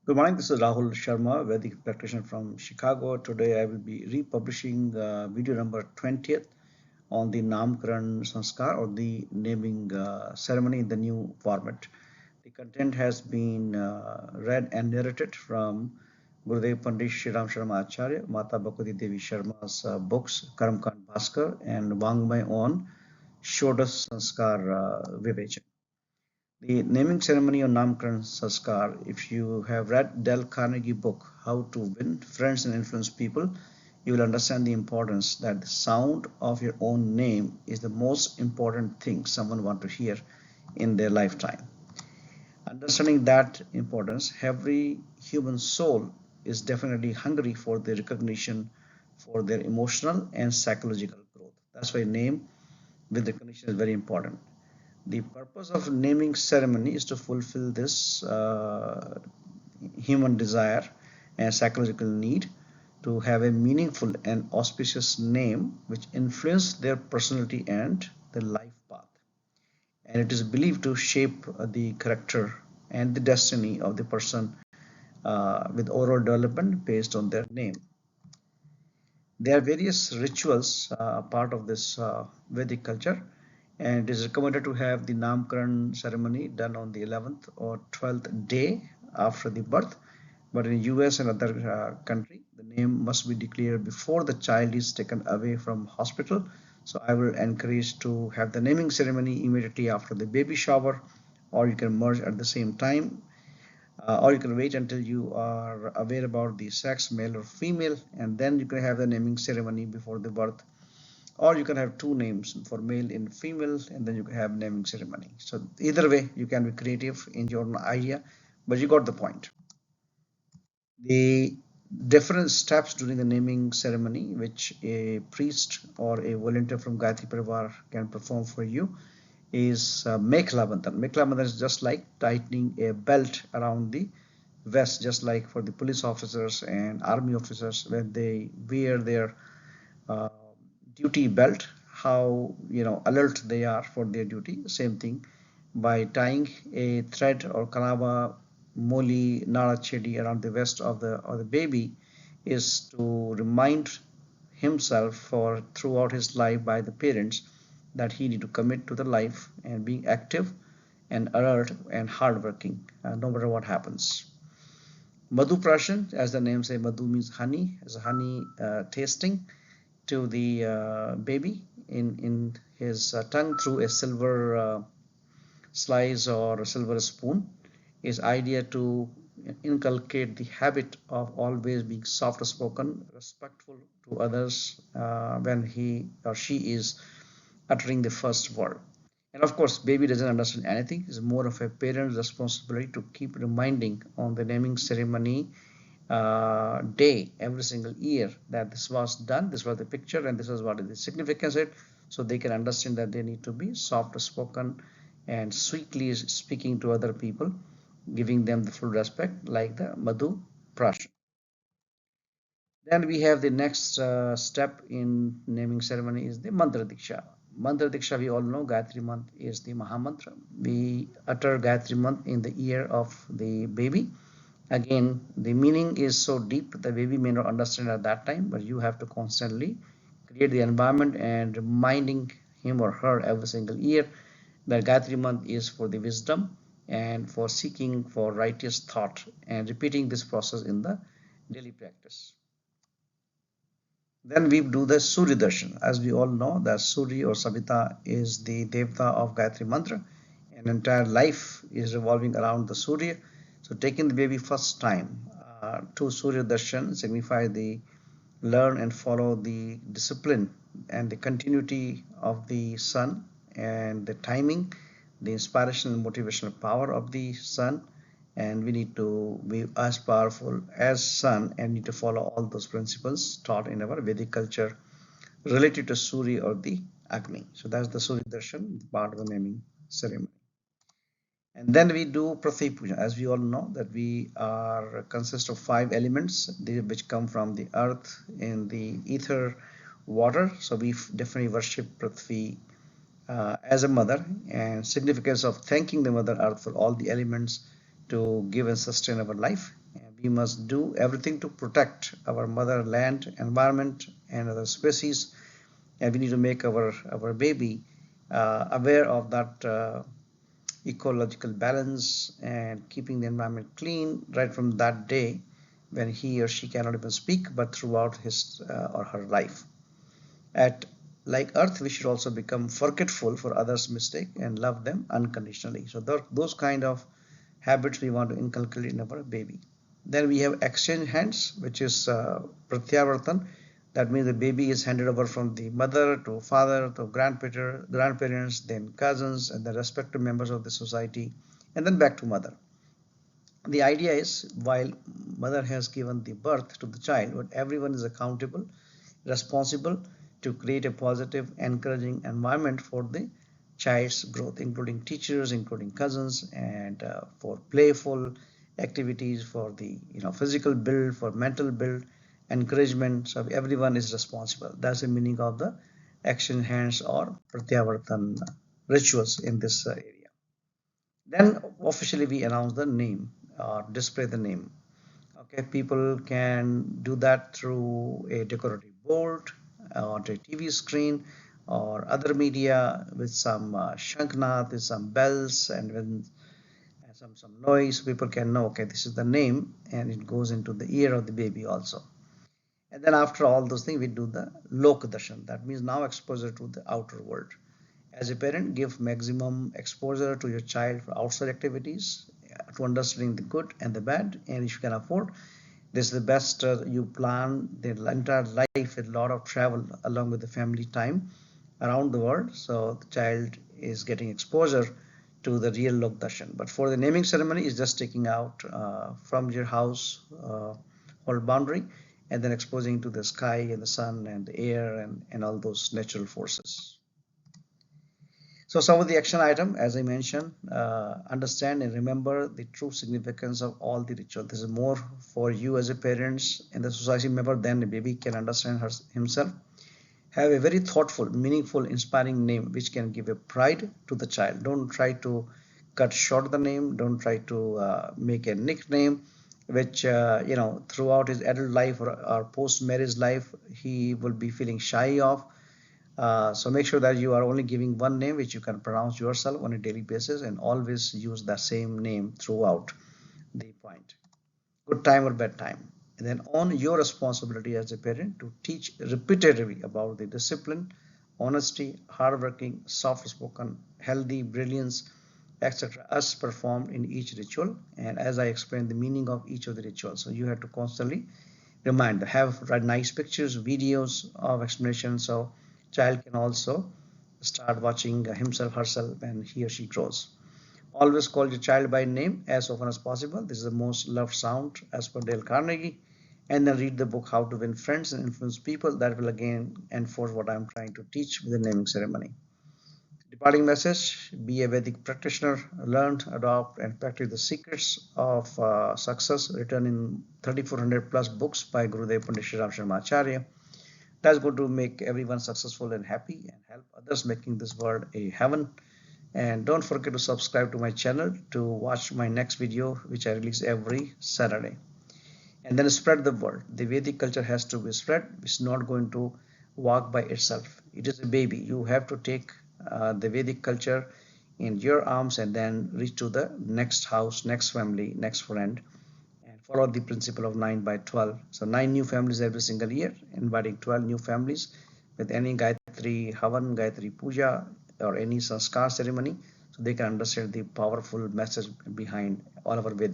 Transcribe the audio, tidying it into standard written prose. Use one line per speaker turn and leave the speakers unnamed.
Good morning. This is Rahul Sharma, Vedic practitioner from Chicago. Today I will be republishing video number 20th on the Namkaran Sanskar or the naming ceremony in the new format. The content has been read and narrated from Gurudev Pandit Shriram Sharma Acharya, Mata Bhagavati Devi Sharma's books Karamkand Bhaskar and Wangmay on Shodas Sanskar Vivechan. The naming ceremony of Namkaran Sanskar, if you have read Dale Carnegie book, How to Win Friends and Influence People, you will understand the importance that the sound of your own name is the most important thing someone want to hear in their lifetime. Understanding that importance, every human soul is definitely hungry for the recognition for their emotional and psychological growth. That's why name with recognition is very important. The purpose of naming ceremony is to fulfill this human desire and psychological need to have a meaningful and auspicious name which influence their personality and their life path. And it is believed to shape the character and the destiny of the person with overall development based on their name. There are various rituals part of this Vedic culture, and it is recommended to have the Namkaran ceremony done on the 11th or 12th day after the birth. But in US and other country, the name must be declared before the child is taken away from hospital. So I will encourage to have the naming ceremony immediately after the baby shower, or you can merge at the same time, or you can wait until you are aware about the sex, male or female, and then you can have the naming ceremony before the birth. Or you can have two names for male and female, and then you can have naming ceremony. So either way, you can be creative in your own idea, but you got the point. The different steps during the naming ceremony, which a priest or a volunteer from Gayatri Parivar can perform for you, is Mekhla Bandhan. Mekhla Bandhan is just like tightening a belt around the vest, just like for the police officers and army officers when they wear their uh, duty belt, how alert they are for their duty. Same thing by tying a thread or kanava, moli, nara chedi around the waist of the baby is to remind himself for throughout his life by the parents that he need to commit to the life and being active and alert and hardworking no matter what happens. Madhu Prashan, as the name says, Madhu means honey, as a honey tasting to the baby in his tongue through a silver slice or a silver spoon is idea to inculcate the habit of always being soft spoken, respectful to others when he or she is uttering the first word. And of course, baby doesn't understand anything. It's more of a parent's responsibility to keep reminding on the naming ceremony day every single year that this was done, this was the picture, and this is what is the significance of it, so they can understand that they need to be soft spoken and sweetly speaking to other people, giving them the full respect, like the Madhu Prashan. Then we have the next step in naming ceremony is the Mantra Diksha. Mantra Diksha, we all know Gayatri month is the Mahamantra. We utter Gayatri month in the ear of the baby. Again, the meaning is so deep the baby may not understand at that time, but you have to constantly create the environment and reminding him or her every single year that Gayatri month is for the wisdom and for seeking for righteous thought and repeating this process in the daily practice. Then we do the Surya Darshan. As we all know, that Surya or Savita is the Devta of Gayatri Mantra, and entire life is revolving around the Surya. So taking the baby first time to Surya Darshan signify the learn and follow the discipline and the continuity of the sun and the timing, the inspirational and motivational power of the sun, and we need to be as powerful as sun and need to follow all those principles taught in our Vedic culture related to Surya or the Agni. So that's the Surya Darshan, part of the naming ceremony. And then we do Prithvi Puja. As we all know that we are consist of five elements which come from the earth in the ether, water. So we definitely worship Prithvi as a mother, and significance of thanking the Mother Earth for all the elements to give and sustain our life. And we must do everything to protect our motherland, environment, and other species. And we need to make our baby aware of that ecological balance and keeping the environment clean right from that day when he or she cannot even speak, but throughout his or her life. At like Earth, we should also become forgetful for others' mistake and love them unconditionally. So those kind of habits we want to inculcate in our baby. Then we have exchange hands, which is pratyavartan. That means the baby is handed over from the mother to father to grandparents, then cousins, and the respective members of the society, and then back to mother. The idea is while mother has given the birth to the child, but everyone is accountable, responsible to create a positive, encouraging environment for the child's growth, including teachers, including cousins, and for playful activities, for the physical build, for mental build, encouragement. So everyone is responsible. That's the meaning of the action hands or pratyavartan rituals in this area. Then officially we announce the name or display the name. Okay, people can do that through a decorative board or a TV screen or other media with some shanknath, with some bells and with some noise. People can know, okay, this is the name, and it goes into the ear of the baby also. And then after all those things, we do the lok darshan. That means now exposure to the outer world. As a parent, give maximum exposure to your child for outside activities, to understanding the good and the bad. And if you can afford, this is the best. You plan the entire life with a lot of travel along with the family time around the world. So the child is getting exposure to the real lok darshan. But for the naming ceremony, is just taking out from your house whole boundary and then exposing to the sky and the sun and the air and all those natural forces. So some of the action item, as I mentioned, understand and remember the true significance of all the ritual. This is more for you as a parents and the society member than a baby can understand himself. Have a very thoughtful, meaningful, inspiring name which can give a pride to the child. Don't try to cut short the name. Don't try to make a nickname which throughout his adult life or post-marriage life he will be feeling shy of. So make sure that you are only giving one name which you can pronounce yourself on a daily basis and always use the same name throughout the point. Good time or bad time. And then on your responsibility as a parent to teach repetitively about the discipline, honesty, hardworking, soft-spoken, healthy, brilliance, etc. as performed in each ritual. And as I explained the meaning of each of the rituals. So you have to constantly remind, have nice pictures, videos of explanation so child can also start watching himself, herself when he or she grows. Always call your child by name as often as possible. This is the most loved sound as per Dale Carnegie. And then read the book How to Win Friends and Influence People. That will again enforce what I'm trying to teach with the naming ceremony. Departing message: be a Vedic practitioner, learn, adopt, and practice the secrets of success written in 3400 plus books by Gurudev Pandit Shriram Sharma Acharya. That's going to make everyone successful and happy and help others making this world a heaven. And don't forget to subscribe to my channel to watch my next video, which I release every Saturday. And then spread the word. The Vedic culture has to be spread. It's not going to walk by itself. It is a baby. You have to take the Vedic culture in your arms and then reach to the next house, next family, next friend, and follow the principle of 9 by 12. So 9 new families every single year, inviting 12 new families with any Gayatri Havan, Gayatri Puja, or any Sanskar ceremony, so they can understand the powerful message behind all of our Vedic